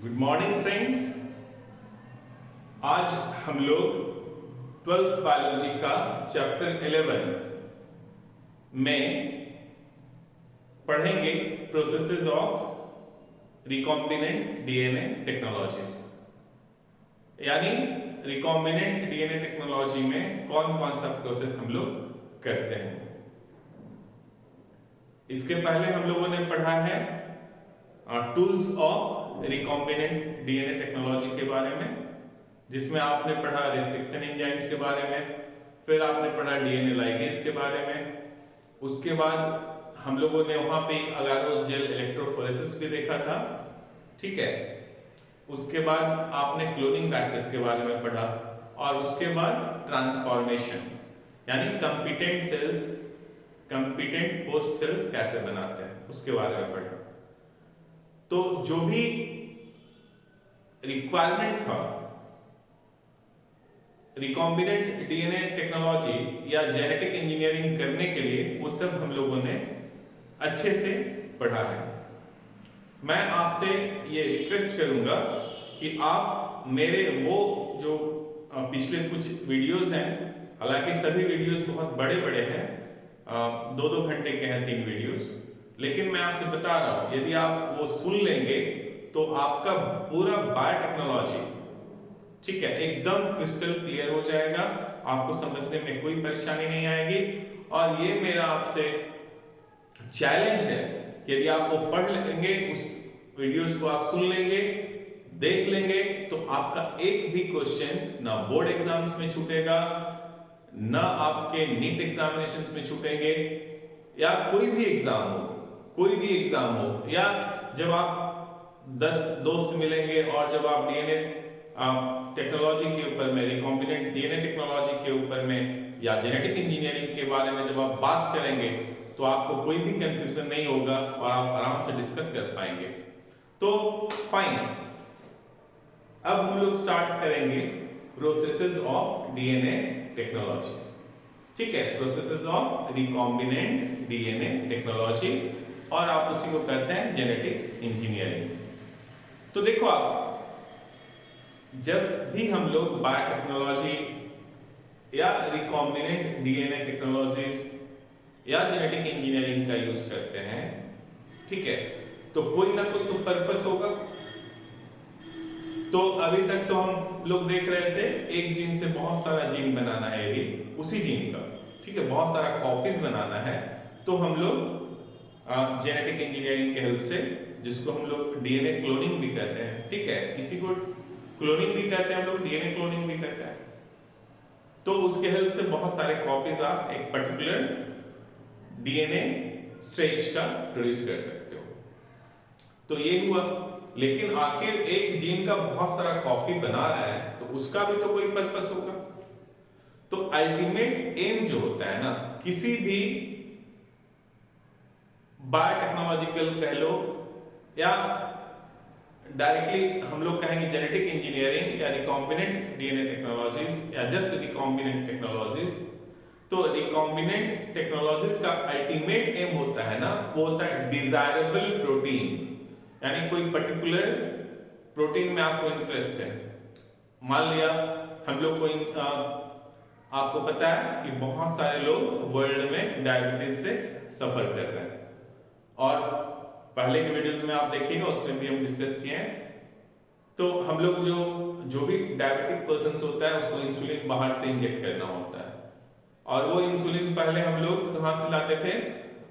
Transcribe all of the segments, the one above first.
Good morning friends. आज हम लोग 12th बायोलॉजी का चैप्टर 11 में पढ़ेंगे processes of recombinant DNA technologies. यानी रिकॉम्बिनेंट डीएनए टेक्नोलॉजी में कौन कौन सा प्रोसेस हम लोग करते हैं। इसके पहले हम लोगों ने पढ़ा है tools of recombinant DNA technology के बारे में, जिसमें आपने पढ़ा रेस्ट्रिक्शन एंजाइम्स के बारे में, फिर आपने पढ़ा डीएनए लाइगेज के बारे में। उसके बाद हम लोगों ने वहां पे अगारोस जेल इलेक्ट्रोफोरेसिस भी देखा था, ठीक है। उसके बाद आपने क्लोनिंग फैक्टर्स के बारे में पढ़ा और उसके बाद ट्रांसफॉर्मेशन यानी कंपिटेंट होस्ट सेल्स कैसे बनाते हैं उसके बारे में पढ़ा। तो जो भी रिक्वायरमेंट था रिकॉम्बिनेंट डीएनए टेक्नोलॉजी या जेनेटिक इंजीनियरिंग करने के लिए, वो सब हम लोगों ने अच्छे से पढ़ा है। मैं आपसे ये रिक्वेस्ट करूंगा कि आप मेरे वो जो पिछले कुछ वीडियोस हैं, हालांकि सभी वीडियोस बहुत बड़े बड़े हैं, 2-2 घंटे के हैं 3 वीडियोस, लेकिन मैं आपसे बता रहा हूं यदि आप वो सुन लेंगे तो आपका पूरा बायोटेक्नोलॉजी, ठीक है, एकदम क्रिस्टल क्लियर हो जाएगा। आपको समझने में कोई परेशानी नहीं आएगी। और ये मेरा आपसे चैलेंज है कि यदि आप वो पढ़ लेंगे, उस वीडियोस को आप सुन लेंगे, देख लेंगे, तो आपका एक भी क्वेश्चंस ना बोर्ड एग्जाम्स में छूटेगा, ना आपके नीट एग्जामिनेशंस में छूटेंगे, या कोई भी एग्जाम हो, या जब आप 10 दोस्त मिलेंगे और जब आप डीएनए टेक्नोलॉजी के ऊपर में, रिकॉम्बिनेंट डीएनए टेक्नोलॉजी के ऊपर में या जेनेटिक इंजीनियरिंग के बारे में जब आप बात करेंगे तो आपको कोई भी कंफ्यूजन नहीं होगा और आप आराम से डिस्कस कर पाएंगे। तो फाइन, अब हम लोग स्टार्ट करेंगे प्रोसेसेस ऑफ डीएनए टेक्नोलॉजी, ठीक है, processes of recombinant DNA technology, और आप उसी को कहते हैं जेनेटिक इंजीनियरिंग। तो देखो, आप जब भी हम लोग बायोटेक्नोलॉजी या रिकॉम्बिनेंट डीएनए टेक्नोलॉजीज या जेनेटिक इंजीनियरिंग का यूज करते हैं, ठीक है, तो कोई ना कोई तो पर्पस होगा। तो अभी तक तो हम लोग देख रहे थे एक जीन से बहुत सारा जीन बनाना है, यदि उसी जीन का, ठीक है, बहुत सारा कॉपीज बनाना है, तो हम लोग जेनेटिक इंजीनियरिंग के हेल्प से, जिसको हम लोग डीएनए क्लोनिंग भी कहते हैं, ठीक है, इसी को क्लोनिंग भी कहते हैं हम लोग, डीएनए क्लोनिंग भी कहते हैं। तो उसके हेल्प से बहुत सारे कॉपीज आप एक पर्टिकुलर डीएनए स्ट्रेच का प्रोड्यूस कर सकते हो। तो ये हुआ, लेकिन आखिर एक जीन का बहुत सारा कॉपी बना रहा है तो उसका भी तो कोई पर्पस होगा। तो अल्टीमेट एम जो होता है ना, किसी भी बायोटेक्नोलॉजिकल कह लो या डायरेक्टली हम लोग कहेंगे जेनेटिक इंजीनियरिंग या रिकॉम्बिनेंट डीएनए टेक्नोलॉजीज या जस्ट रिकॉम्बिनेंट टेक्नोलॉजीज, तो रिकॉम्बिनेंट टेक्नोलॉजीज का अल्टीमेट एम होता है ना, वो होता है डिजायरेबल प्रोटीन, यानी कोई पर्टिकुलर प्रोटीन में आपको इंटरेस्ट है। मान लिया हम लोग को आपको पता है कि बहुत सारे लोग वर्ल्ड में डायबिटीज से सफर कर रहे हैं, और पहले के वीडियोस में आप देखिएगा, उसमें भी हम डिस्कस किए हैं। तो हम लोग जो भी डायबिटिक पर्सन होता है उसको इंसुलिन बाहर से इंजेक्ट करना होता है, और वो इंसुलिन पहले हम लोग कहां से लाते थे,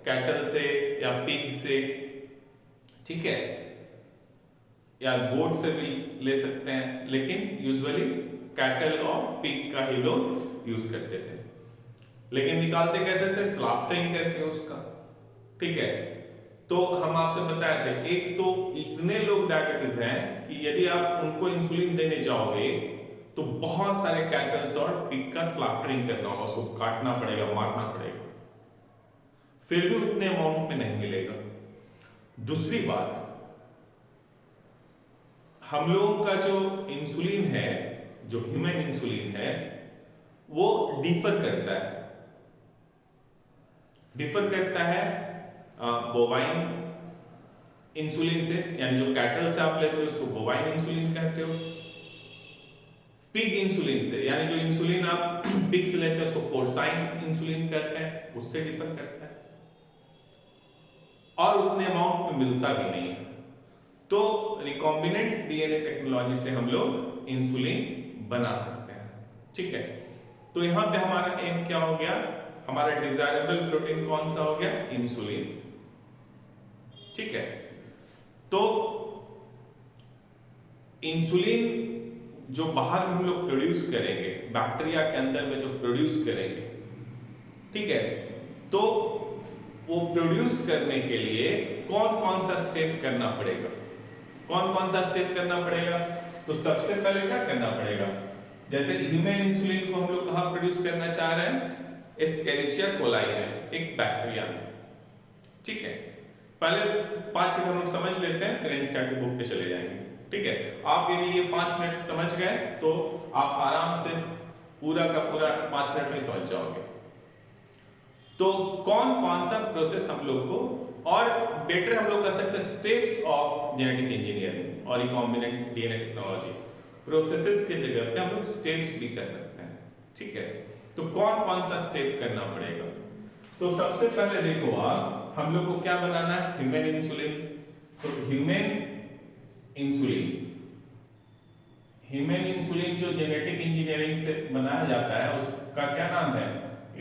कैटल से या पिग से, ठीक है, या गोट से भी ले सकते हैं, लेकिन यूजुअली कैटल और पिग का ही लोग यूज करते थे। लेकिन निकालते कैसे थे, स्लाफ्टरिंग करके उसका, ठीक है। तो हम आपसे बताए थे, एक तो इतने लोग डायबिटीज हैं कि यदि आप उनको इंसुलिन देने जाओगे तो बहुत सारे कैटल्स और पिग का स्लाफ्टरिंग करना होगा, उसको काटना पड़ेगा, मारना पड़ेगा, फिर भी उतने अमाउंट में नहीं मिलेगा। दूसरी बात, हम लोगों का जो इंसुलिन है, जो ह्यूमन इंसुलिन है, वो डिफर करता है बोवाइन इंसुलिन से, यानी जो कैटल से आप लेते हो उसको बोवाइन इंसुलिन कहते हो। पिग इंसुलिन से, यानी जो इंसुलिन आप पिग से लेते हैं उसको पोर्साइन इंसुलिन कहते हैं, उससे डिफर करता है और उतने अमाउंट में मिलता भी नहीं है। तो रिकॉम्बिनेंट डीएनए टेक्नोलॉजी से हम लोग इंसुलिन बना सकते हैं, ठीक है। तो यहां पे हमारा एम क्या हो गया, हमारा डिजायरेबल प्रोटीन कौन सा हो गया, इंसुलिन, ठीक है। तो इंसुलिन जो बाहर में हम लोग प्रोड्यूस करेंगे, बैक्टीरिया के अंदर में जो प्रोड्यूस करेंगे, ठीक है, तो वो प्रोड्यूस करने के लिए कौन कौन सा स्टेप करना पड़ेगा, कौन कौन सा स्टेप करना पड़ेगा। तो सबसे पहले क्या करना पड़ेगा, जैसे ह्यूमन इंसुलिन को हम लोग कहां प्रोड्यूस करना चाह रहे हैं, एस्केरिचिया कोलाई में, एक बैक्टीरिया में, ठीक है। पहले 5 मिनट हम लोग समझ लेते हैं, फिर एनसीईआरटी बुक पे चले जाएंगे, ठीक है। आप यदि ये 5 मिनट समझ गए तो आप आराम से पूरा का पूरा 5 मिनट में समझ जाओगे। तो कौन कौन सा प्रोसेस हम लोग को, और बेटर हम लोग कर सकते हैं स्टेप्स ऑफ जेनेटिक इंजीनियरिंग और रिकॉम्बिनेंट डीएनए टेक्नोलॉजी, प्रोसेसेस के जगह पे हम लोग स्टेप्स भी कर सकते हैं, ठीक है। तो कौन कौन सा स्टेप करना पड़ेगा, तो सबसे पहले देखो आप, हम लोग को क्या बनाना है, ह्यूमन इंसुलिन। तो ह्यूमन इंसुलिन जो जेनेटिक इंजीनियरिंग से बनाया जाता है उसका क्या नाम है,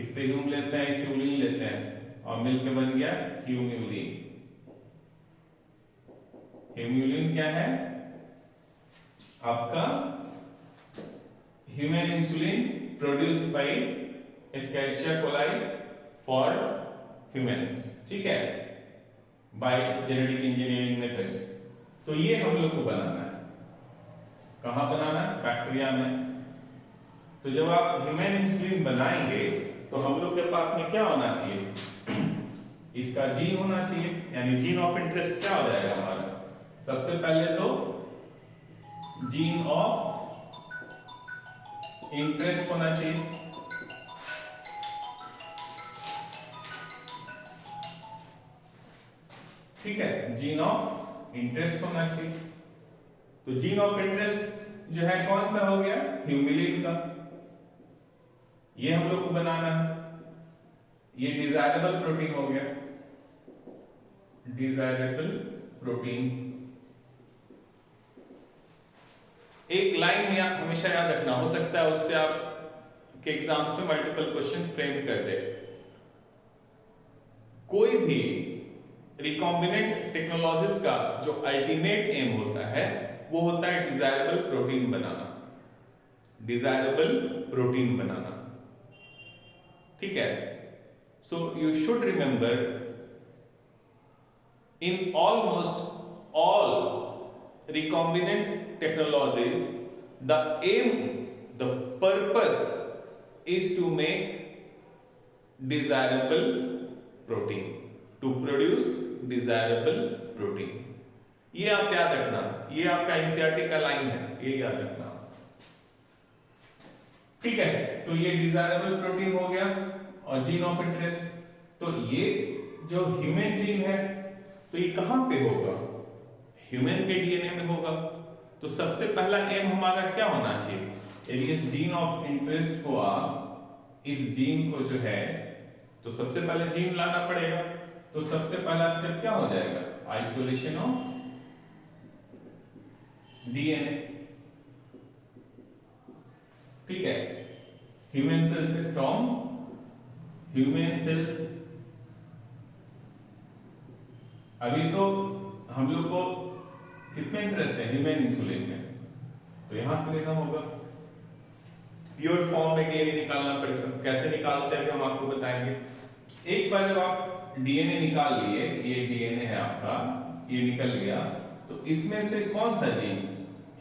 इससे ह्यूम लेते हैं, इससे उलिन लेते हैं और मिलकर बन गया ह्यूम्यूलिन। ह्यूम्यूलिन क्या है आपका, human insulin produced by एस्केरिचिया coli for humans, ठीक है, बाय जेनेटिक इंजीनियरिंग मेथड्स। तो ये हम लोग को बनाना है, कहां बनाना है, बैक्टीरिया में। तो जब आप ह्यूमन इंसुलिन बनाएंगे तो हम लोग के पास में क्या होना चाहिए, इसका जीन होना चाहिए, यानी जीन ऑफ इंटरेस्ट क्या हो जाएगा हमारा, सबसे पहले तो जीन ऑफ इंटरेस्ट होना चाहिए, ठीक है, जीन ऑफ इंटरेस्ट होना चाहिए। तो जीन ऑफ इंटरेस्ट जो है कौन सा हो गया, ह्यूमिलिन का, ये हम लोग को बनाना है। ये डिजायरेबल प्रोटीन हो गया, डिजायरेबल प्रोटीन। एक लाइन में आप हमेशा याद रखना, हो सकता है उससे आप के एग्जाम में मल्टीपल क्वेश्चन फ्रेम कर दे। कोई भी रिकॉम्बिनेंट टेक्नोलॉजीज का जो अल्टीमेट एम होता है वो होता है डिजायरेबल प्रोटीन बनाना, डिजायरेबल प्रोटीन बनाना, ठीक है। So you should remember in almost all recombinant technologies, the aim, the purpose is to make desirable protein, to produce desirable protein। ये आप याद रखना, ये आपका एनसीईआरटी का लाइन है, ये याद रखना, ठीक है। तो ये डिजायरेबल प्रोटीन हो गया और जीन ऑफ इंटरेस्ट। तो ये जो ह्यूमन जीन है तो ये कहां पे होगा, ह्यूमन के डीएनए में होगा। तो सबसे पहला एम हमारा क्या होना चाहिए, यदि इस जीन ऑफ इंटरेस्ट को आप, इस जीन को जो है, तो सबसे पहले जीन लाना पड़ेगा। तो सबसे पहला स्टेप क्या हो जाएगा, आइसोलेशन ऑफ डीएनए, ठीक है, ह्यूमन सेल्स से, फ्रॉम ह्यूमन सेल्स। अभी तो हम लोग को किसमें इंटरेस्ट है, ह्यूमन इंसुलिन में, तो यहां से लेना होगा। प्योर फॉर्म में डीएनए निकालना पड़ेगा, कैसे निकालते हैं हम आपको बताएंगे। एक बार जब आप डीएनए निकाल लिए, ये डीएनए है आपका, ये निकल गया, तो इसमें से कौन सा जीन,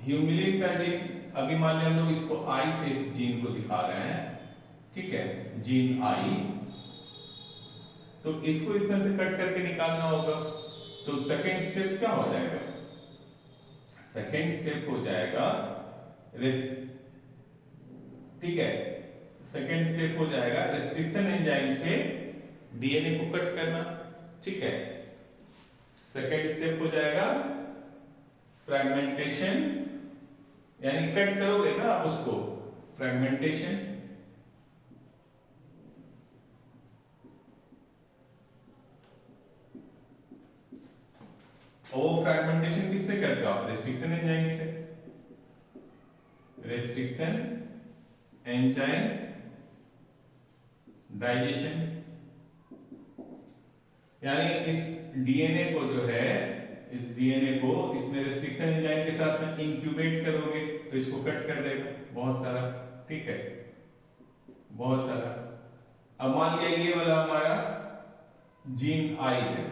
ह्यूमिलिन का जीन, अभी मान लिया हम लोग इसको आई से इस जीन को दिखा रहे हैं, ठीक है, जीन आई, तो इसको इसमें से कट करके निकालना होगा। तो सेकेंड स्टेप क्या हो जाएगा, सेकेंड स्टेप हो जाएगा ठीक है, सेकेंड स्टेप हो जाएगा रेस्ट्रिक्शन एंजाइम से डीएनए को कट करना, ठीक है। सेकेंड स्टेप हो जाएगा फ्रेगमेंटेशन, यानी कट करोगे ना आप उसको, फ्रेगमेंटेशन। और वो फ्रेगमेंटेशन किससे करते हो आप? रेस्ट्रिक्शन एंजाइम से। रेस्ट्रिक्शन एंजाइम डाइजेशन, यानी इस डीएनए को जो है, इस डीएनए को इसमें रेस्ट्रिक्शन एंजाइम के साथ में इंक्यूबेट करोगे तो इसको कट कर देगा बहुत सारा, ठीक है, बहुत सारा। अब मान लिया ये वाला हमारा जीन आई है,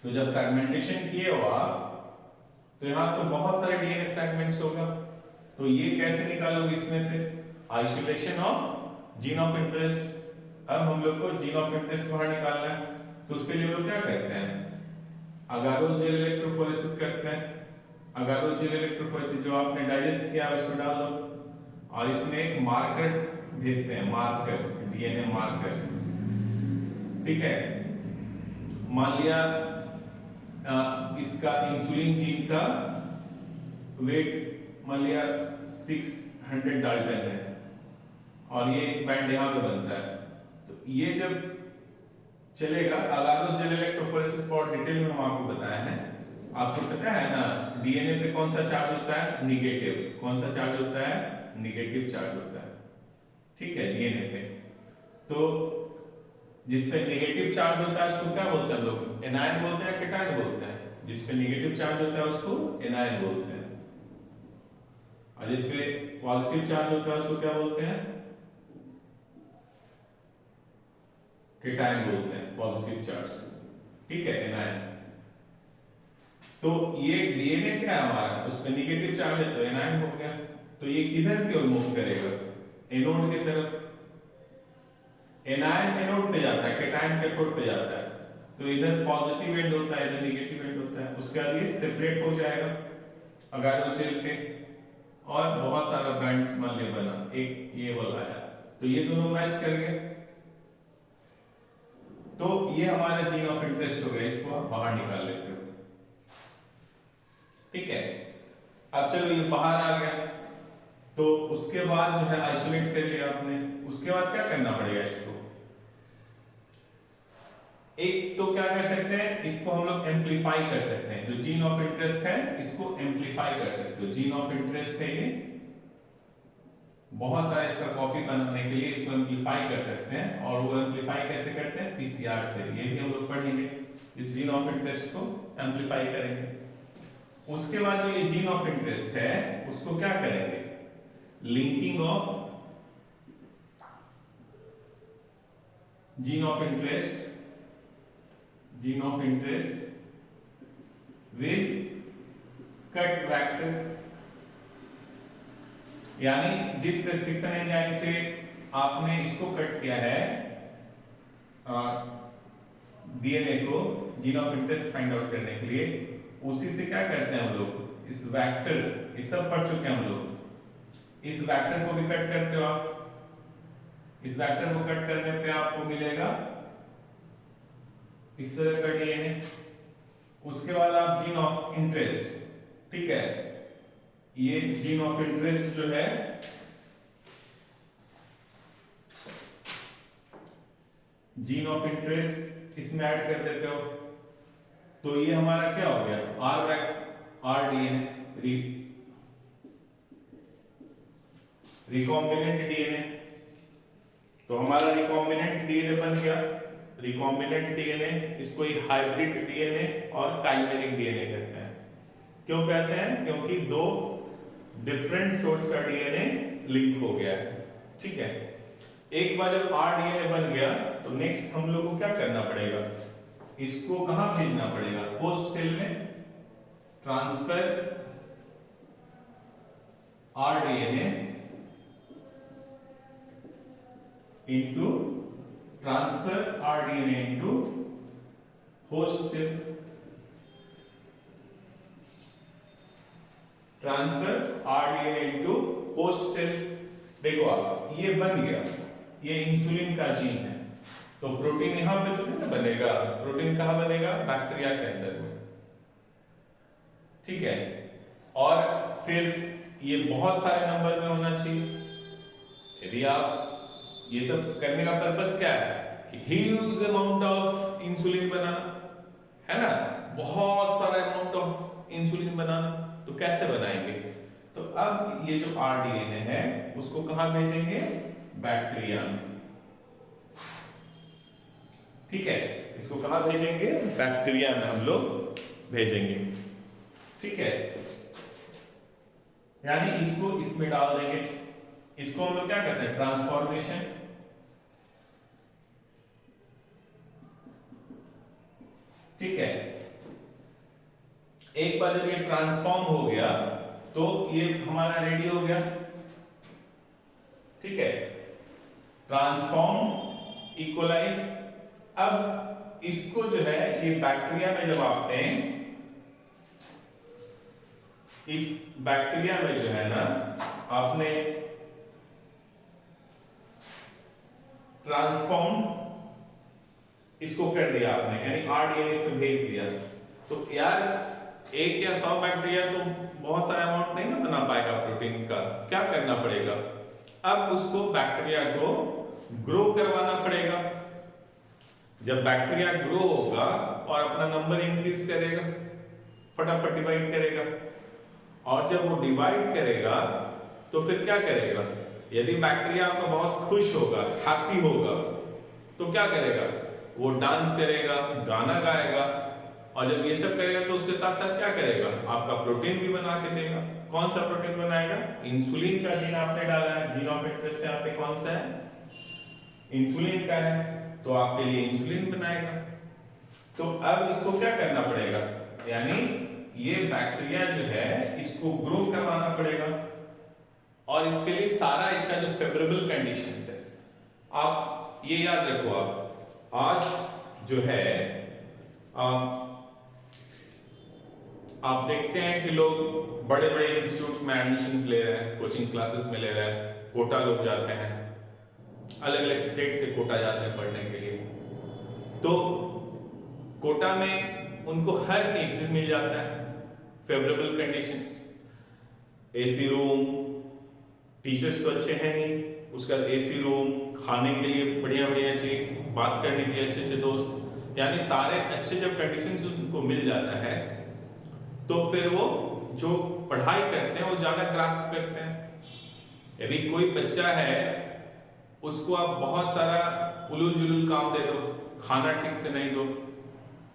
तो जब फ्रेगमेंटेशन किए हो आप, तो यहां तो बहुत सारे डीएनए फ्रेगमेंट्स होगा, तो ये कैसे निकालोगे इसमें से? Isolation of gene of interest. अब हम लोग को जीन ऑफ इंटरेस्ट बाहर निकालना है, तो उसके लिए लोग क्या करते हैं? अगारोजेल इलेक्ट्रोफोरेसिस करते हैं। अगारोजेल इलेक्ट्रोफोरेसिस जो आपने डाइजेस्ट किया उसको डाल दो, और इसमें एक मार्कर भेजते हैं, मार्कर, डीएनए मार्कर, ठीक है। मान लिया इसका इंसुलिन जीन का वेट मान लिया 600 डाल्टन है, और ये एक बैंड यहाँ पे बनता है, तो ये जब चलेगा, अगारोजेल इलेक्ट्रोफोरेसिस बहुत डिटेल में हम आपको बताया है। आपको पता है ना डीएनए पे कौन सा चार्ज होता है? निगेटिव। कौन सा चार्ज होता है? निगेटिव चार्ज होता है, ठीक है, डीएनए पे। तो जिस पे निगेटिव चार्ज होता है उसको क्या बोलते हैं लोग? एनायन बोलते हैं, केटायन बोलते हैं। जिस पे निगेटिव चार्ज होता है उसको एनायन बोलते हैं, और जिस पे पॉजिटिव चार्ज होता है उसको क्या बोलते हैं? केटायन बोलते हैं, पॉजिटिव चार्ज, ठीक है, एनायन। तो ये डीएनए क्या है हमारा? उस पे निगेटिव चार्ज है तो एनायन हो गया, तो ये किधर की ओर मूव करेगा? एनोड की तरफ। एनायन एनोड पे जाता है, केटायन कैथोड पे जाता है, तो इधर पॉजिटिव एंड होता है, इधर निगेटिव एंड होता है। उसके बाद ये सेपरेट हो जाएगा अगारोजेल पे, और बहुत सारा बैंड्स मान लिया बना, एक ये वाला आया, तो ये दोनों मैच कर गए, तो ये हमारा जीन ऑफ इंटरेस्ट हो गया, इसको आप बाहर निकाल लेते हो, ठीक है। अब चलो ये बाहर आ गया, तो उसके बाद जो है आइसोलेट कर लिया आपने, उसके बाद क्या करना पड़ेगा इसको? एक तो क्या कर सकते हैं, इसको हम लोग एम्पलीफाई कर सकते हैं। जो जीन ऑफ इंटरेस्ट है इसको एम्पलीफाई कर सकते हो। जीन ऑफ इंटरेस्ट है ये, बहुत सारा इसका कॉपी बनाने के लिए इसको एम्पलीफाई कर सकते हैं, और वो एम्पलीफाई कैसे करते हैं? पीसीआर से। ये भी हम लोग पढ़ेंगे, इस जीन ऑफ इंटरेस्ट को एम्पलीफाई करेंगे। उसके बाद जो ये जीन ऑफ इंटरेस्ट है उसको क्या करेंगे? Linking of gene of interest, gene of interest with cut vector, यानी जिस रेस्ट्रिक्शन एंजाइम से आपने इसको कट किया है डीएनए को gene of interest find out करने के लिए, उसी से क्या करते हैं हम लोग? इस वेक्टर, ये सब पढ़ चुके हैं हम लोग, इस वेक्टर को भी कट करते हो आप। इस वेक्टर को कट करने पे आपको मिलेगा इस तरह का डीएनए। उसके बाद आप जीन ऑफ इंटरेस्ट, ठीक है, ये जीन ऑफ इंटरेस्ट जो है जीन ऑफ इंटरेस्ट इसमें ऐड कर देते हो, तो ये हमारा क्या हो गया? R DNA, recombinant DNA. तो हमारा रिकॉम्बिनेंट डीएनए बन गया। रिकॉम्बिनेंट डीएनए, इसको ही हाइब्रिड डीएनए और काइमेरिक डीएनए कहते हैं। क्यों कहते हैं? क्योंकि दो डिफरेंट सोर्स का डीएनए लिंक हो गया है, ठीक है। एक बार जब आर डीएनए बन गया तो नेक्स्ट हम लोग को क्या करना पड़ेगा? इसको कहां भेजना पड़ेगा? होस्ट सेल में transfer R DNA into transfer rDNA into host cells, transfer rDNA into host cell। देखो आप, ये बन गया, ये इंसुलिन का जीन है, तो प्रोटीन यहां पे तो नहीं बनेगा, प्रोटीन कहां बनेगा, बैक्टीरिया के अंदर में, ठीक है। और फिर ये बहुत सारे नंबर में होना चाहिए। यदि आप ये सब करने का पर्पस क्या है कि ह्यूज अमाउंट ऑफ इंसुलिन बनाना, है ना, बहुत सारा अमाउंट ऑफ इंसुलिन बनाना, तो कैसे बनाएंगे, तो अब ये जो आरडीएनए है उसको कहां भेजेंगे, बैक्टीरिया में, ठीक है, इसको कहां भेजेंगे, बैक्टीरिया में हम लोग भेजेंगे, ठीक है। यानी इसको इसमें डाल देंगे, इसको हम लोग क्या कहते हैं, ट्रांसफॉर्मेशन, ठीक है। एक बार जब ये ट्रांसफॉर्म हो गया तो ये हमारा रेडी हो गया, ठीक है, ट्रांसफॉर्म इक्वलाई। अब इसको जो है ये बैक्टीरिया में जब आपने, इस बैक्टीरिया में जो है ना आपने ट्रांसफॉर्म इसको कर दिया आपने, यानी आरडीएनए इसमें भेज दिया, तो यार एक या 100 बैक्टीरिया तो बहुत सारा अमाउंट नहीं ना बना पाएगा प्रोटीन का, क्या करना पड़ेगा, अब उसको बैक्टीरिया को ग्रो करवाना पड़ेगा। जब बैक्टीरिया ग्रो होगा और अपना नंबर इंक्रीज करेगा, फटाफट डिवाइड करेगा, और जब वो डिवाइड करेगा तो फिर क्या करेगा, यदि बैक्टीरिया आपका बहुत खुश होगा, हैप्पी होगा, तो क्या करेगा, वो डांस करेगा, गाना गाएगा, और जब ये सब करेगा तो उसके साथ साथ क्या करेगा, आपका प्रोटीन भी बना के देगा। कौन सा प्रोटीन बनाएगा, इंसुलिन का जीन आपने डाला है, जीन ऑफ इंटरेस्ट यहाँ पे कौन सा है, इंसुलिन का है, तो आपके लिए इंसुलिन बनाएगा। तो अब इसको क्या करना पड़ेगा, यानी ये बैक्टीरिया जो है इसको ग्रो करवाना पड़ेगा, और इसके लिए सारा इसका जो फेवरेबल कंडीशंस है, आप ये याद रखो, आप आज जो है आप देखते हैं कि लोग बड़े बड़े इंस्टीट्यूट में एडमिशंस ले रहे हैं, कोचिंग क्लासेस में ले रहे हैं, कोटा लोग जाते हैं, अलग अलग स्टेट से कोटा जाते हैं पढ़ने के लिए, तो कोटा में उनको हर एक चीज मिल जाता है, favourable conditions, AC room, teachers तो अच्छे हैं ही, उसका एसी रूम, खाने के लिए बढ़िया बढ़िया चीज, बात करने के लिए अच्छे अच्छे दोस्त, यानी सारे अच्छे जब कंडीशंस उनको मिल जाता है तो फिर वो जो पढ़ाई करते हैं वो ज्यादा ग्रास्प करते हैं। यदि कोई बच्चा है उसको आप बहुत सारा उलूल जुलूल काम दे दो, खाना ठीक से नहीं दो,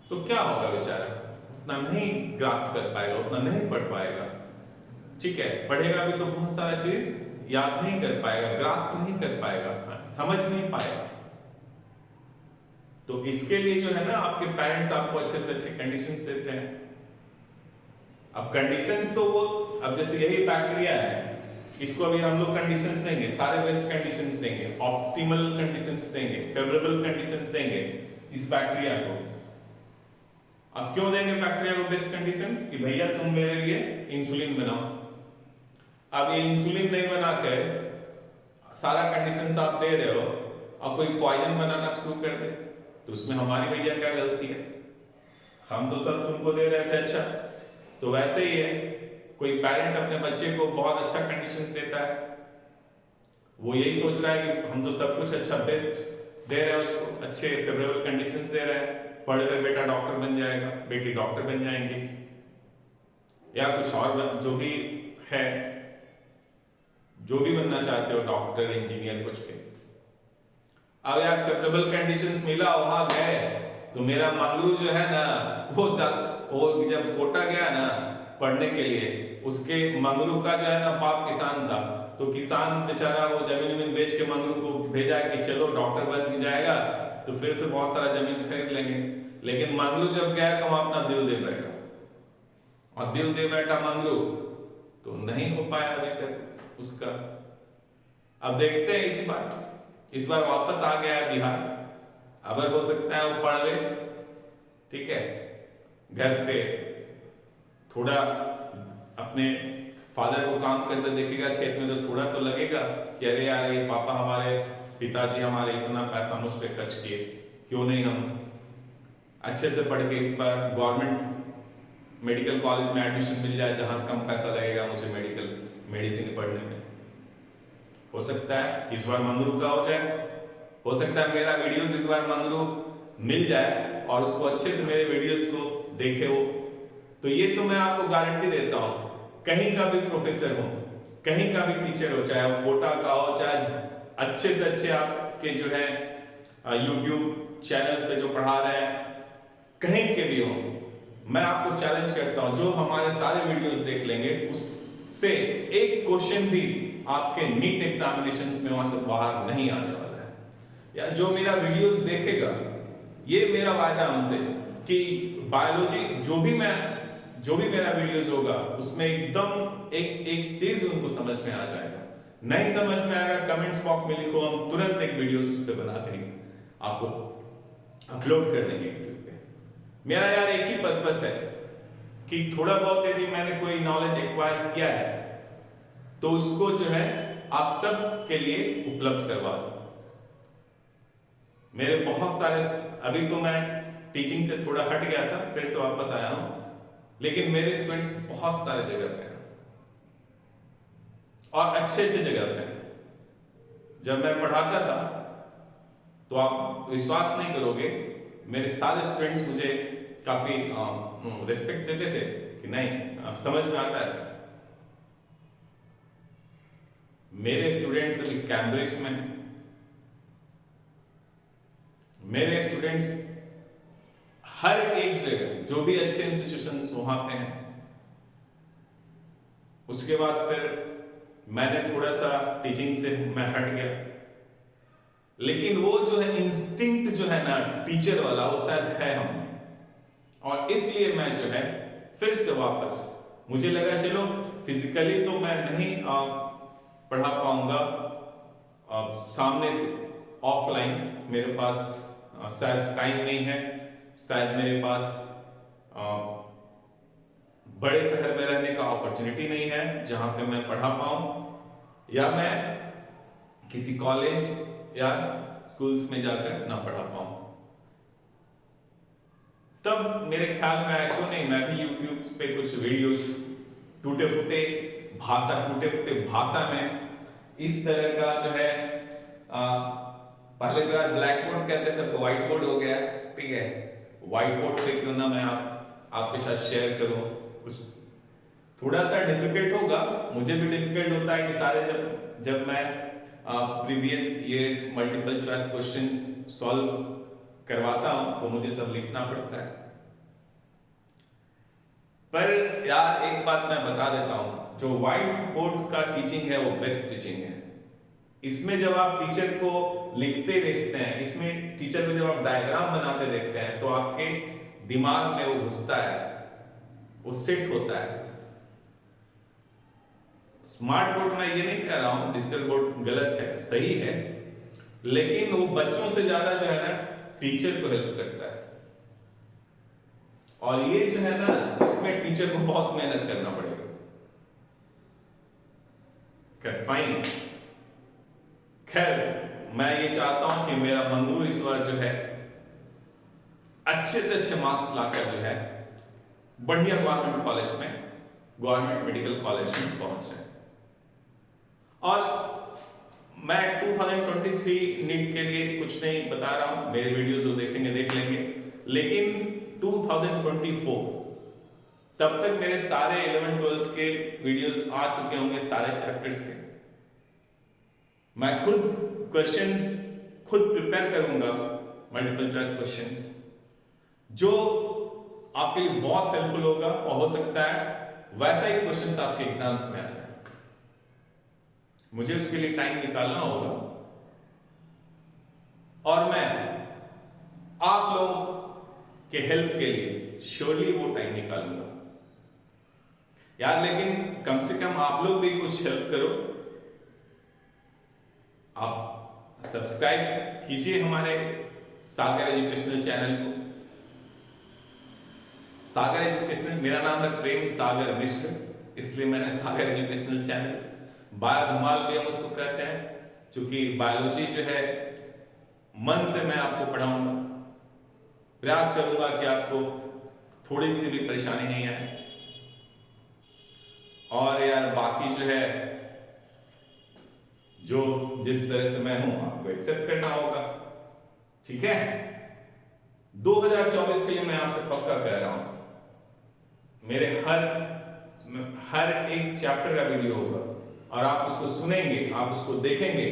तो क्या होगा, बेचारा उतना नहीं ग्रास्प कर पाएगा, उतना नहीं पढ़ पाएगा, ठीक है, पढ़ेगा भी तो बहुत सारा चीज याद नहीं कर पाएगा, ग्रास्प नहीं कर पाएगा, समझ नहीं पाएगा। तो इसके लिए जो है ना आपके पेरेंट्स आपको अच्छे से अच्छे कंडीशंस देते हैं। अब कंडीशंस तो वो, अब जैसे यही बैक्टीरिया है, इसको अभी हम लोग कंडीशंस देंगे, सारे बेस्ट कंडीशंस देंगे, ऑप्टिमल कंडीशंस देंगे, फेवरेबल कंडीशंस देंगे इस बैक्टीरिया को। अब क्यों देंगे बैक्टीरिया को बेस्ट कंडीशंस, कि भैया तुम मेरे लिए इंसुलिन बनाओ। अब ये इंसुलिन नहीं बनाकर सारा कंडीशंस आप दे रहे हो, अब कोई पॉइजन बनाना शुरू कर दे, तो उसमें हमारी भैया क्या गलती है, हम तो सब तुमको दे रहे थे अच्छा। तो वैसे ही है, कोई पेरेंट अपने बच्चे को बहुत अच्छा कंडीशंस देता है, वो यही सोच रहा है कि हम तो सब कुछ अच्छा बेस्ट दे रहे हैं उसको, अच्छे फेवरेबल कंडीशंस दे रहे हैं, पढ़कर बेटा डॉक्टर बन जाएगा, बेटी डॉक्टर बन जाएंगी, या कुछ और जो भी है, जो भी बनना चाहते हो, डॉक्टर, इंजीनियर, कुछ भी। अब यार फेवरेबल कंडीशंस मिला, वहां गए तो मेरा मंगरू जो है ना वो जब कोटा गया ना पढ़ने के लिए, उसके मंगरू का जो है ना बाप किसान था, तो किसान बेचारा वो जमीन बेच के मंगरू को भेजा कि चलो डॉक्टर बन जाएगा तो फिर से बहुत सारा जमीन खरीद लेंगे। लेकिन मंगरू जब गया तो वहां अपना दिल दे बैठा, और दिल दे बैठा मंगरू, तो नहीं हो पाया अभी तक उसका। अब देखते हैं इस बार वापस आ गया है बिहार, अगर हो सकता है वो पढ़ ले, ठीक है, घर पे थोड़ा अपने फादर को काम करते देखेगा खेत में, तो थोड़ा तो लगेगा कि अरे यार ये पापा हमारे पिताजी हमारे इतना पैसा मुझ पर खर्च किए, क्यों नहीं हम अच्छे से पढ़ के इस पर गवर्नमेंट मेडिकल कॉलेज में एडमिशन मिल जाए जहां कम पैसा लगेगा मुझे मेडिसिन पढ़ने में। हो सकता है इस बार मंगरू का हो जाए, हो सकता है मेरा वीडियोस इस बार मंगरू मिल जाए और उसको अच्छे से मेरे वीडियोस को देखे हो। तो ये तो मैं आपको गारंटी देता हूं, कहीं का भी प्रोफेसर हो, कहीं का भी टीचर हो, चाहे कोटा का हो, चाहे अच्छे से अच्छे आपके जो है यूट्यूब चैनल पे जो पढ़ा रहे हैं, कहीं के भी हो, मैं आपको चैलेंज करता हूं जो हमारे सारे वीडियोस देख लेंगे उससे एक क्वेश्चन भी आपके नीट एग्जामिनेशन में वहां से बाहर नहीं आने वाला है। या जो मेरा वीडियोस देखेगा, ये मेरा वायदा उनसे कि बायोलॉजी जो भी मेरा वीडियोस होगा उसमें एकदम एक चीज उनको समझ में आ जाएगा। नहीं समझ में आएगा कमेंट्स बॉक्स में लिखो, हम तुरंत एक वीडियोस उस पर बना के आपको अपलोड कर देंगे यूट्यूब पे। मेरा यार एक ही पर्पस है कि थोड़ा बहुत यदि मैंने कोई नॉलेज एक्वायर किया है तो उसको जो है आप सब के लिए उपलब्ध करवा दो। मेरे बहुत सारे, अभी तो मैं टीचिंग से थोड़ा हट गया था, फिर से वापस आया हूं, लेकिन मेरे स्टूडेंट्स बहुत सारे जगह पे हैं और अच्छे जगह पे हैं। जब मैं पढ़ाता था तो आप विश्वास नहीं करोगे, मेरे सारे स्टूडेंट्स मुझे काफी रिस्पेक्ट देते थे कि नहीं समझ में आता है सर। मेरे स्टूडेंट्स अभी कैम्ब्रिज में, मेरे स्टूडेंट्स हर एक जगह जो भी अच्छे इंस्टीट्यूशंस वहां पे हैं। उसके बाद फिर मैंने थोड़ा सा टीचिंग से मैं हट गया, लेकिन वो जो है इंस्टिंक्ट जो है ना टीचर वाला, वो शायद है हम में, और इसलिए मैं जो है फिर से वापस, मुझे लगा चलो फिजिकली तो मैं नहीं पढ़ा पाऊंगा सामने से, ऑफलाइन मेरे पास शायद टाइम नहीं है, शायद मेरे पास बड़े शहर में रहने का अपॉर्चुनिटी नहीं है जहां पे मैं पढ़ा पाऊं, या मैं किसी कॉलेज या स्कूल्स में जाकर ना पढ़ा पाऊं। तब मेरे ख्याल में आया क्यों नहीं मैं भी यूट्यूब पे कुछ वीडियोस टूटे फूटे भाषा में इस तरह का जो है पहले तो यार ब्लैक बोर्ड कहते थे, तो व्हाइट बोर्ड हो गया, ठीक है। व्हाइट बोर्ड पे क्यों ना मैं आपके साथ शेयर करूं। कुछ थोड़ा सा डिफिकल्ट होगा, मुझे भी डिफिकल्ट होता है कि सारे जब मैं previous years multiple choice questions solve करवाता हूं तो मुझे सब लिखना पड़ता है। पर यार एक बात मैं बता देता हूं, जो व्हाइट बोर्ड का टीचिंग है वो बेस्ट टीचिंग है। इसमें जब आप टीचर को लिखते देखते हैं, इसमें टीचर को जब आप डायग्राम बनाते देखते हैं तो आपके दिमाग में वो घुसता है, वो सेट होता है। स्मार्ट बोर्ड मैं ये नहीं कह रहा हूं डिजिटल बोर्ड गलत है, सही है, लेकिन वो बच्चों से ज्यादा जो है ना टीचर को हेल्प करता है। और ये जो है ना, इसमें टीचर को बहुत मेहनत करना पड़ेगा। फाइन, खैर मैं ये चाहता हूं कि मेरा मंगरू इस बार जो है अच्छे से अच्छे मार्क्स लाकर जो है बढ़िया गवर्नमेंट कॉलेज में, गवर्नमेंट मेडिकल कॉलेज में पहुंचे। और मैं 2023 नीट के लिए कुछ नहीं बता रहा हूं, मेरे वीडियोस जो देखेंगे देख लेंगे, लेकिन 2024 तब तक मेरे सारे 11-12 के वीडियोस आ चुके होंगे, सारे चैप्टर्स के। मैं खुद क्वेश्चंस खुद प्रिपेयर करूंगा, मल्टीपल चॉइस क्वेश्चंस, जो आपके लिए बहुत हेल्पफुल होगा, और हो सकता है वैसा ही क्वेश्चंस आपके एग्जाम्स में आ जाए। मुझे उसके लिए टाइम निकालना होगा और मैं आप लोगों के हेल्प के लिए श्योरली वो टाइम निकालूंगा यार। लेकिन कम से कम आप लोग भी कुछ हेल्प करो, आप सब्सक्राइब कीजिए हमारे सागर एजुकेशनल चैनल को। सागर एजुकेशनल, मेरा नाम है प्रेम सागर मिश्र, इसलिए मैंने सागर एजुकेशनल चैनल, बाया धुमाल भी हम उसको कहते हैं, क्योंकि बायोलॉजी जो है मन से मैं आपको पढ़ाऊंगा, प्रयास करूंगा कि आपको थोड़ी सी भी परेशानी नहीं आए। और यार बाकी जो है, जो जिस तरह से मैं हूं आपको एक्सेप्ट करना होगा, ठीक है। 2024 के लिए मैं आपसे पक्का कह रहा हूं, मेरे हर एक चैप्टर का वीडियो होगा और आप उसको सुनेंगे, आप उसको देखेंगे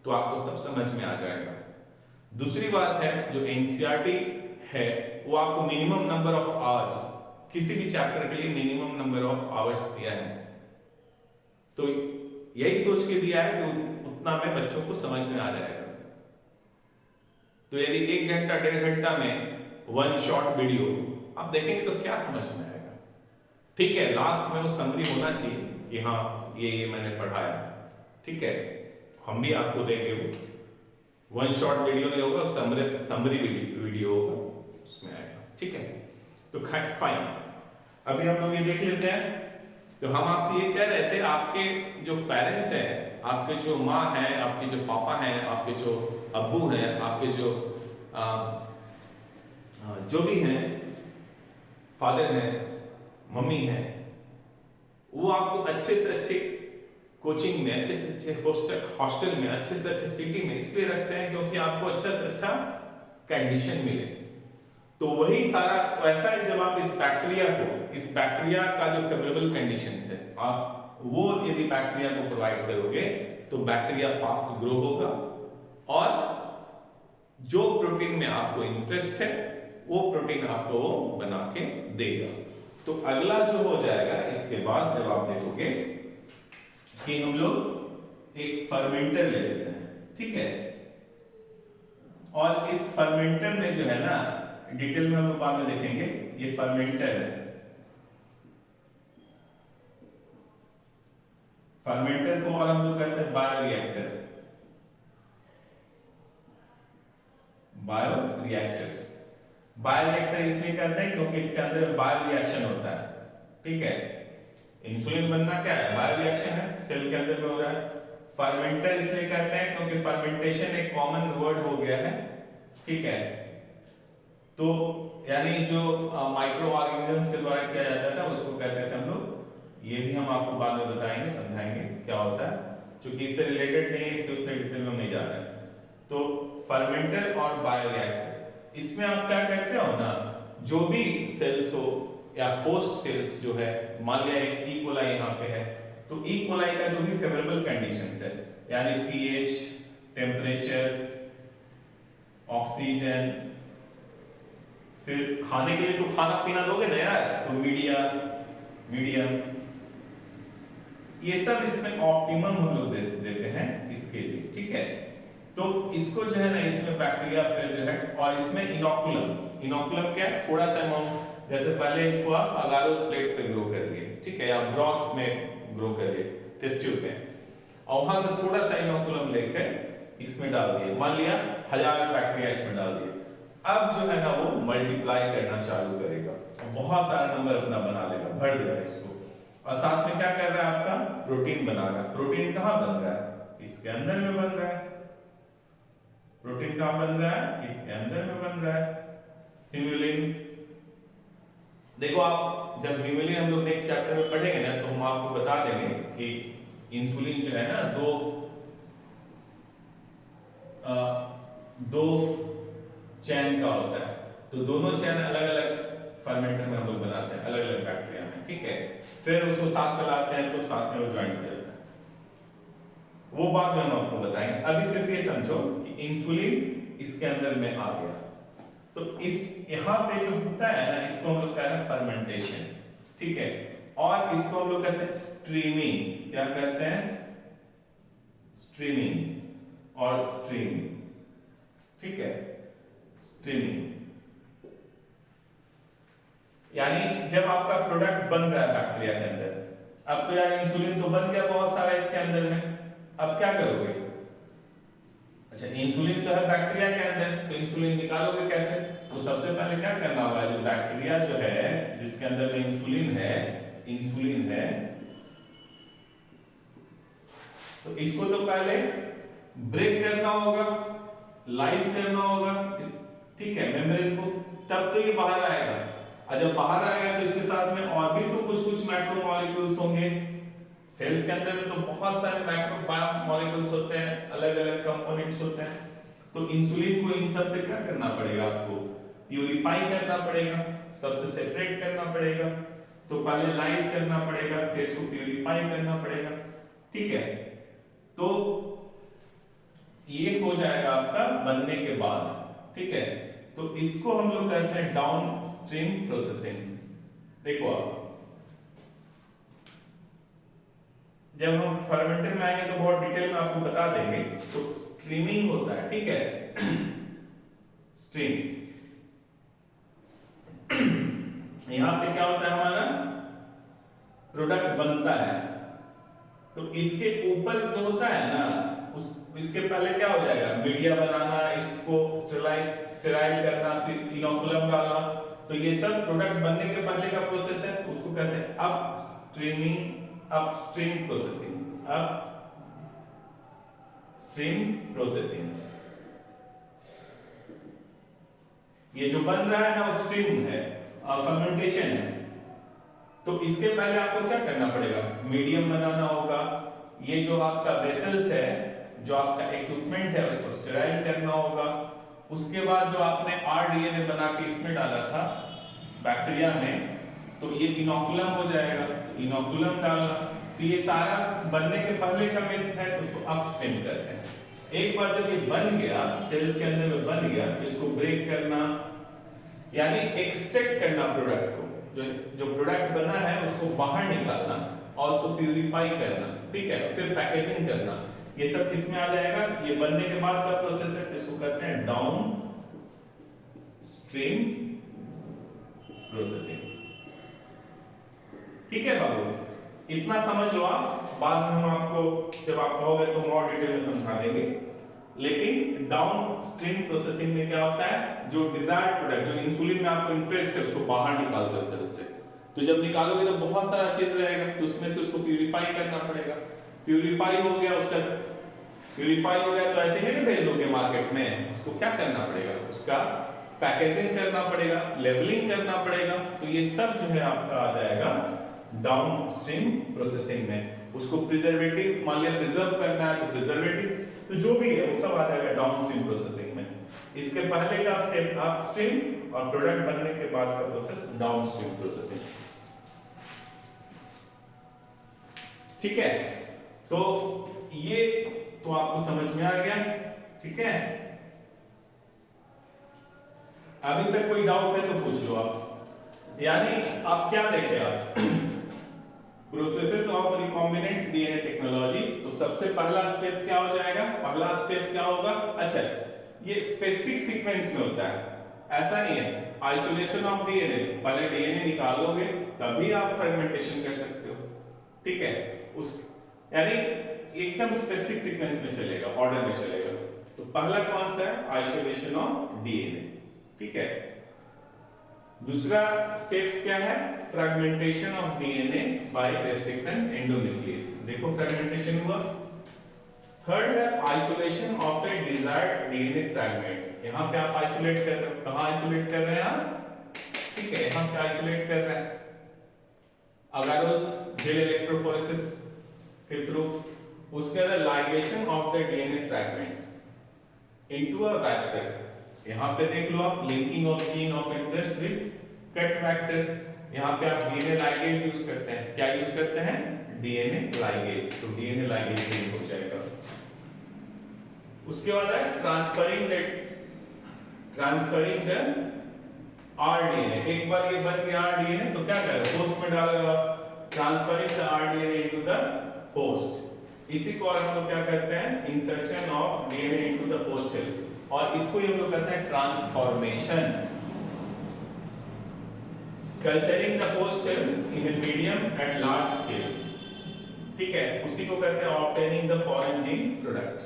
तो आपको सब समझ में आ जाएगा। दूसरी बात है, जो एनसीईआरटी है वो आपको मिनिमम नंबर ऑफ आवर्स, किसी भी चैप्टर के लिए मिनिमम नंबर ऑफ आवर्स दिया है, तो यही सोच के दिया है कि उतना में बच्चों को समझ में आ जाएगा। तो यदि 1 घंटा 1.5 घंटा में वन शॉट वीडियो आप देखेंगे तो क्या समझ में आएगा। ठीक है, लास्ट में वो समरी होना चाहिए कि हाँ ये मैंने पढ़ाया, ठीक है, हम भी आपको देंगे। वो वन शॉट वीडियो नहीं होगा, समरी वीडियो होगा, उसमें आएगा, ठीक है। तो फाइन, अभी हम लोग ये देख लेते हैं। तो हम आपसे ये कह रहे थे, आपके जो पेरेंट्स हैं, आपके जो माँ हैं, आपके जो पापा हैं, आपके जो अब्बू हैं, आपके जो भी हैं, फादर हैं, मम्मी हैं, वो आपको अच्छे से अच्छे कोचिंग में, अच्छे से अच्छे हॉस्टल में, अच्छे से अच्छे सिटी में इसलिए रखते हैं क्योंकि आपको अच्छा से अच्छा कंडीशन मिले। तो वही सारा वैसा है, जब आप इस बैक्टीरिया का जो फेवरेबल कंडीशंस है, आप वो यदि बैक्टीरिया को प्रोवाइड करोगे तो बैक्टीरिया फास्ट ग्रो होगा और जो प्रोटीन में आपको इंटरेस्ट है वो प्रोटीन आपको वो बना के देगा। तो अगला जो हो जाएगा इसके बाद, जब आप देखोगे कि हम लोग एक फर्मेंटर ले लेते हैं, ठीक है, और इस फर्मेंटर में जो है ना, डिटेल में हम लोग बाद में देखेंगे, ये फर्मेंटर है। फर्मेंटर को और हम लोग कहते हैं बायोरिएक्टर। बायोरिएक्टर इसलिए कहते हैं क्योंकि इसके अंदर बायो रिएक्शन होता है, ठीक है। इंसुलिन बनना क्या है, बायो रिएक्शन है, सेल के अंदर में हो रहा है। फर्मेंटर इसलिए कहते हैं क्योंकि फर्मेंटेशन एक कॉमन वर्ड हो गया है, ठीक है। तो यानी जो माइक्रो ऑर्गेनिजम्स के द्वारा किया जाता था उसको कहते थे हम लोग, ये भी हम आपको बाद में बताएंगे, समझाएंगे क्या होता है, क्योंकि इससे रिलेटेड नहीं है, इसके उसमें डिटेल में नहीं जा रहा है। तो फर्मेंटर और बायोरिएक्टर, इसमें आप क्या करते हो ना, जो भी सेल्स हो या होस्ट सेल्स जो है, मान लिया एक ई कोलाई यहाँ पे है, तो ई कोलाई का जो भी फेवरेबल कंडीशंस है, यानी पीएच, टेम्परेचर, ऑक्सीजन, फिर खाने के लिए तो खाना पीना लोगे ना यार, तो मीडियम, ये सब इसमें ऑप्टिमम हम लोग देते हैं इसके लिए, ठीक है। तो इसको जो है ना, इसमें बैक्टीरिया फिर जो है, और इसमें इनोकुलम क्या है, थोड़ा सा अमाउंट, जैसे पहले इसको आप अगारोस प्लेट पे ग्रो करिए, ठीक है, या ब्रॉथ में ग्रो करिए, टेस्ट ट्यूब में, और वहां से थोड़ा सा इनोकुलम लेकर इसमें डाल दिए, मान लिया 1000 बैक्टीरिया इसमें डाल दिए। अब जो है ना वो मल्टीप्लाई करना चालू करेगा, बहुत सारा नंबर अपना बना लेगा, भर देगा इसको, और साथ में क्या कर रहा है, आपका प्रोटीन बना रहा है। प्रोटीन कहाँ बन रहा है, इसके अंदर में बन रहा है। प्रोटीन कहाँ बन रहा है, इसके अंदर में बन रहा है। ह्यूमुलिन, देखो आप जब ह्यूमुलिन हम लोग नेक्स्ट चैप्टर में पढ़ेंगे ना, तो हम आपको बता देंगे कि इंसुलिन जो है ना, दो चैन का होता है, तो दोनों चैन अलग अलग फर्मेंटर में हम लोग बनाते हैं, अलग अलग बैक्टीरिया में, ठीक है। फिर उसको साथ में लाते हैं तो साथ में वो ज्वाइन हो जाता है, वो बात में हम आपको बताएंगे। अभी सिर्फ ये समझो कि इंसुलिन इसके अंदर में आ गया, तो इस यहां पे जो होता है ना, इसको हम लोग कहते हैं फर्मेंटेशन, ठीक है, और इसको हम लोग कहते हैं स्ट्रीमिंग। क्या कहते हैं, स्ट्रीमिंग और स्ट्रीम, ठीक है, स्ट्रीमिंग। यानी जब आपका प्रोडक्ट बन रहा है बैक्टीरिया के अंदर, अब तो यार इंसुलिन तो बन गया बहुत सारा इसके अंदर में, अब क्या करोगे, अच्छा इंसुलिन तो है बैक्टीरिया के अंदर, तो इंसुलिन निकालोगे कैसे, तो सबसे पहले क्या करना होगा, जो बैक्टीरिया जो है जिसके अंदर में इंसुलिन है, तो इसको तो पहले ब्रेक करना होगा, लाइज करना होगा, ठीक है, मेम्ब्रेन को, तब तो ये बाहर आएगा। और जब बाहर आएगा तो इसके साथ में और भी तो कुछ मैक्रोमोलेक्यूल्स होंगे। सेल्स के अंदर में तो बहुत सारे मैक्रोमोलेक्यूल्स होते हैं, अलग अलग कंपोनेंट्स होते हैं। तो इंसुलिन को इन सब से क्या करना पड़ेगा, आपको प्यूरिफाई करना पड़ेगा, सबसे सेपरेट करना पड़ेगा। तो पहले लाइज करना पड़ेगा, फिर इसको प्यूरिफाई करना पड़ेगा, ठीक है। तो ये हो जाएगा आपका बनने के बाद, ठीक है। तो इसको हम लोग कहते हैं डाउन स्ट्रीम प्रोसेसिंग। देखो आप, जब हम फर्मेंटर में आएंगे तो बहुत डिटेल में आपको बता देंगे। तो स्ट्रीमिंग होता है, ठीक है, स्ट्रीम। यहां पे क्या होता है, हमारा प्रोडक्ट बनता है, तो इसके ऊपर जो होता है ना, इसके पहले क्या हो जाएगा, मीडिया बनाना, इसको स्टेराइल करना, फिर इनोकुलम डालना। तो ये सब प्रोडक्ट बनने के पहले का प्रोसेस है, उसको कहते हैं अपस्ट्रीम प्रोसेसिंग, अपस्ट्रीम प्रोसेसिंग। ये जो बन रहा है ना, वो स्ट्रीम है, फर्मेंटेशन है। तो इसके पहले आपको क्या करना पड़ेगा, मीडियम बनाना होगा। ये जो आपका वेसल्स है, जो आपका इक्विपमेंट है, उसको स्टेराइल करना होगा। उसके बाद जो आपने आरडीएनए बना के इसमें डाला था बैक्टीरिया में, तो ये इनोकुलम हो जाएगा, इनोकुलम डालना। तो ये सारा बनने के पहले का मेथड है, उसको अपस्ट्रीम कहते हैं। एक बार जब ये बन गया, सेल्स के अंदर में बन गया, तो इसको ब्रेक करना, यानी एक्सट्रैक्ट करना प्रोडक्ट को, जो प्रोडक्ट बना है उसको बाहर निकालना और उसको प्यूरिफाई करना, ठीक है, फिर पैकेजिंग करना। ये सब किस में आ जाएगा, ये बनने के बाद का प्रोसेस है, इसको कहते हैं डाउन स्ट्रीम प्रोसेसिंग। ठीक है बाबू, इतना समझ लो आप, बाद में हम आपको जब आप कहोगे तो और डिटेल में समझा देंगे। लेकिन डाउन स्ट्रीम प्रोसेसिंग में क्या होता है, जो डिजायर्ड प्रोडक्ट, जो इंसुलिन में आपको इंटरेस्ट है, उसको बाहर निकालते हो सेल से। तो जब निकालोगे तो बहुत सारा चीज रहेगा, तो उसमें से उसको प्यूरिफाई करना पड़ेगा। प्यूरिफाई हो गया, उसका प्यूरिफाई हो गया तो ऐसे नहीं भेज दोगे मार्केट में, उसको क्या करना पड़ेगा, उसका पैकेजिंग करना पड़ेगा, लेबलिंग करना पड़ेगा। तो ये सब जो है आपका आ जाएगा डाउन स्ट्रीम प्रोसेसिंग में। उसको प्रिजर्वेटिव, मान लिया प्रिजर्व करना है तो प्रिजर्वेटिव, तो जो भी है वो सब आ जाएगा डाउन स्ट्रीम प्रोसेसिंग में। इसके पहले का स्टेप अपस्ट्रीम और प्रोडक्ट बनने के बाद का प्रोसेस डाउन स्ट्रीम प्रोसेसिंग, ठीक है। तो ये तो आपको समझ में आ गया, ठीक है। अभी तक कोई डाउट है तो पूछ लो आप। यानी आप क्या देखे, आप processes of recombinant DNA technology. तो सबसे पहला स्टेप क्या हो जाएगा, पहला स्टेप क्या होगा, अच्छा ये स्पेसिफिक सीक्वेंस में होता है, ऐसा नहीं है आइसोलेशन ऑफ डीएनए, पहले डीएनए निकालोगे तभी आप फ्रेगमेंटेशन कर सकते हो, ठीक है। उस यानी एकदम स्पेसिफिक सीक्वेंस में चलेगा, ऑर्डर में चलेगा। तो पहला कौन सा है, आइसोलेशन ऑफ डीएनए, ठीक है। दूसरा स्टेप्स क्या है, fragmentation of DNA by restriction endonuclease. देखो फ्रेगमेंटेशन हुआ। थर्ड है isolation of A desired DNA fragment. यहां पे आप आइसोलेट कर रहे हो, कहां आइसोलेट कर रहे हैं आप, ठीक है, यहां पे आइसोलेट कर रहे हैं अगारोस जेल इलेक्ट्रोफोरेसिस के थ्रू। उसके बाद ligation of the DNA fragment into a vector. यहां पे देख लो आप, linking of gene of interest with cut vector. यहां पे आप डीएनए लाइगेज यूज करते हैं, क्या यूज करते हैं, डीएनए लाइगेज। तो डीएनए लाइगेज से हो जाएगा। उसके बाद है ट्रांसफरिंग द आरडीएनए। एक बार ये बन गया आरडीएनए तो क्या करेगा, होस्ट में डालेगा, transferring the rDNA into the host. इसी को हम लोग क्या करते हैं, insertion of DNA into the host cell, और इसको हम लोग कहते हैं transformation. Culturing the host cells in a medium at large scale, ठीक है, उसी को कहते हैं obtaining the foreign gene products.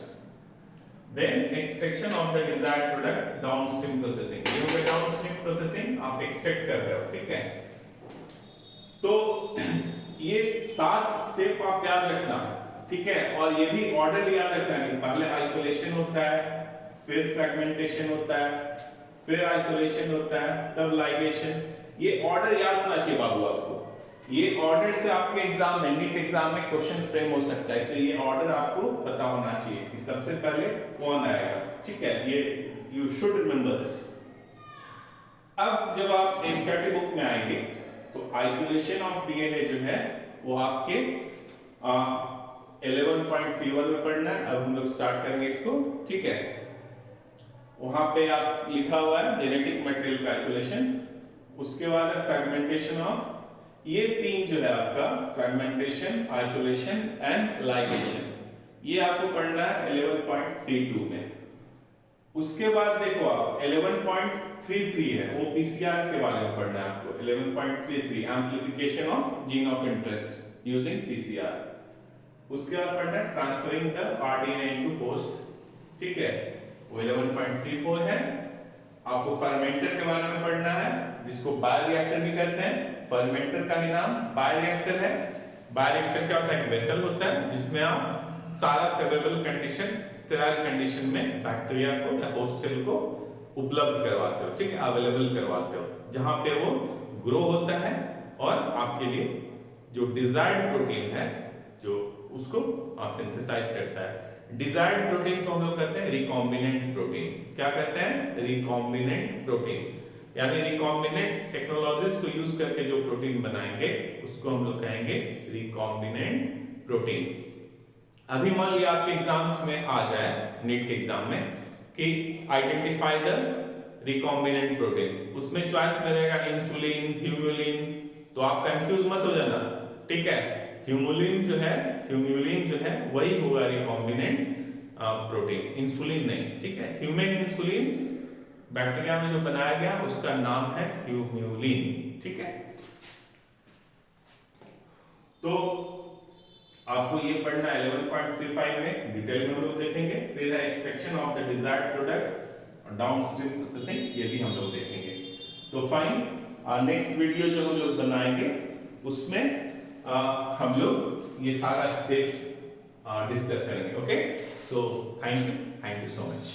Then extraction of the desired product, downstream processing. ये हो गया डाउनस्ट्रीम प्रोसेसिंग, आप एक्सट्रैक्ट कर रहे हो, ठीक है। तो ये 7 स्टेप आप याद रखना, ठीक है। और ये भी ऑर्डर याद रखना है, पहले आइसोलेशन होता है, फिर फ्रेगमेंटेशन होता है, फिर आइसोलेशन होता है, तब लाइगेशन। ये ऑर्डर याद होना चाहिए बाबू आपको। ये ऑर्डर से आपके एग्जाम में, नीट एग्जाम में क्वेश्चन फ्रेम हो सकता है, इसलिए ये ऑर्डर आपको पता होना चाहिए कि सबसे पहले कौन आएगा, ठीक है। ये यू शुड रिमेंबर दिस। अब जब आप एनसीईआरटी बुक में आएंगे तो आइसोलेशन ऑफ डीएनए जो है वो आपके 11.31 में पढ़ना है। अब हम लोग स्टार्ट करेंगे इसको, ठीक है। वहां पे आप लिखा हुआ है जेनेटिक मटेरियल का आइसोलेशन, उसके बाद है फ्रेगमेंटेशन ऑफ, ये तीन जो है आपका फ्रेगमेंटेशन, आइसोलेशन एंड लाइगेशन, ये आपको पढ़ना है 11.32 में। उसके बाद देखो आप 11.33 है, वो पीसीआर के बारे में पढ़ना है आपको। 11.33 amplification of gene of interest using PCR. उसके बाद पढ़ना है transferring the rDNA into host, ठीक है, वो 11.34 है। आपको फर्मेंटर के बारे में पढ़ना है, जिसको बायोरिएक्टर भी कहते हैं। फर्मेंटर का ही नाम बायोरिएक्टर है। बायोरिएक्टर क्या होता है, एक वेसल होता है जिसमें आप सारा फेवरेबल कंडीशन, स्टेराइल कंडीशन में बैक्टीरिया को या होस्ट सेल को उपलब्ध करवाते हो, ठीक है, अवेलेबल करवाते हो, जहां पे वो ग्रो होता है और आपके लिए जो डिजायर्ड प्रोटीन है जो उसको सिंथेसाइज करता है। डिजायर्ड प्रोटीन को हम लोग कहते हैं रिकॉम्बिनेंट प्रोटीन। क्या कहते हैं, रिकॉम्बिनेंट प्रोटीन। यानी रिकॉम्बिनेंट टेक्नोलॉजीज को यूज करके जो प्रोटीन बनाएंगे उसको हम लोग कहेंगे रिकॉम्बिनेंट प्रोटीन। अभी मान लिया आपके एग्जाम्स में आ जाए, नीट के एग्जाम में, कि आइडेंटिफाई द रिकॉम्बिनेंट प्रोटीन, उसमें चॉइस में रहेगा इंसुलिन, ह्यूमुलिन, तो आप कंफ्यूज मत हो जाना, ठीक है। ह्यूमुलिन जो है वही होगा रिकॉम्बिनेंट प्रोटीन, इंसुलिन नहीं, ठीक है। ह्यूमन इंसुलिन बैक्टीरिया में जो बनाया गया उसका नाम है ह्यूमुलिन, ठीक है। तो आपको ये पढ़ना 11.35 में, डिटेल में हम लोग देखेंगे। फिर है extraction of the desired product और डाउनस्ट्रीम प्रोसेसिंग, ये भी हम लोग देखेंगे। तो फाइन, नेक्स्ट वीडियो जो हम लोग बनाएंगे उसमें हम लोग ये सारा स्टेप्स डिस्कस करेंगे। Okay, so thank you so much.